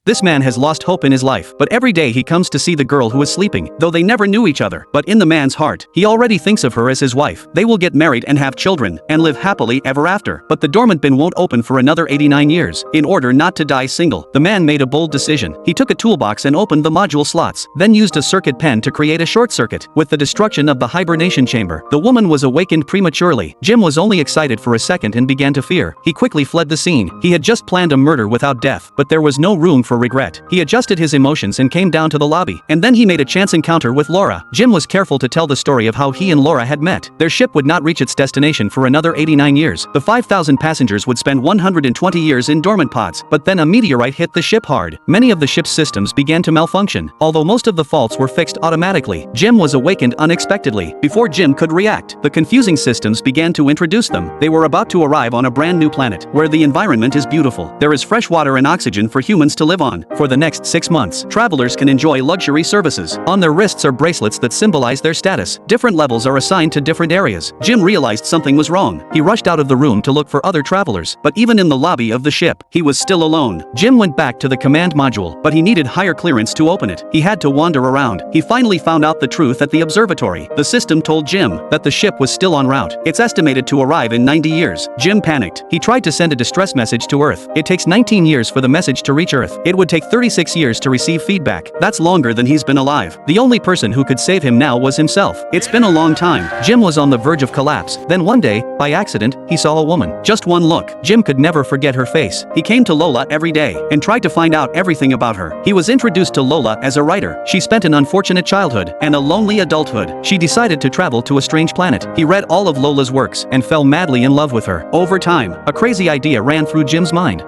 This man has lost hope in his life, but every day he comes to see the girl who is sleeping, though they never knew each other. But in the man's heart, he already thinks of her as his wife. They will get married and have children, and live happily ever after. But the dormant bin won't open for another 89 years. In order not to die single, the man made a bold decision. He took a toolbox and opened the module slots, then used a circuit pen to create a short circuit. With the destruction of the hibernation chamber, the woman was awakened prematurely. Jim was only excited for a second and began to fear. He quickly fled the scene. He had just planned a murder without death, but there was no room for regret. He adjusted his emotions and came down to the lobby. And then he made a chance encounter with Laura. Jim was careful to tell the story of how he and Laura had met. Their ship would not reach its destination for another 89 years. The 5,000 passengers would spend 120 years in dormant pods. But then a meteorite hit the ship hard. Many of the ship's systems began to malfunction. Although most of the faults were fixed automatically, Jim was awakened unexpectedly. Before Jim could react, the confusing systems began to introduce them. They were about to arrive on a brand new planet, where the environment is beautiful. There is fresh water and oxygen for humans to live on. For the next 6 months, travelers can enjoy luxury services. On their wrists are bracelets that symbolize their status. Different levels are assigned to different areas. Jim realized something was wrong. He rushed out of the room to look for other travelers, but even in the lobby of the ship, he was still alone. Jim went back to the command module, but he needed higher clearance to open it. He had to wander around. He finally found out the truth at the observatory. The system told Jim that the ship was still en route. It's estimated to arrive in 90 years. Jim panicked. He tried to send a distress message to Earth. It takes 19 years for the message to reach Earth. It would take 36 years to receive feedback. That's longer than he's been alive. The only person who could save him now was himself. It's been a long time. Jim was on the verge of collapse. Then one day, by accident, he saw a woman. Just one look. Jim could never forget her face. He came to Lola every day and tried to find out everything about her. He was introduced to Lola as a writer. She spent an unfortunate childhood and a lonely adulthood. She decided to travel to a strange planet. He read all of Lola's works and fell madly in love with her. Over time, a crazy idea ran through Jim's mind.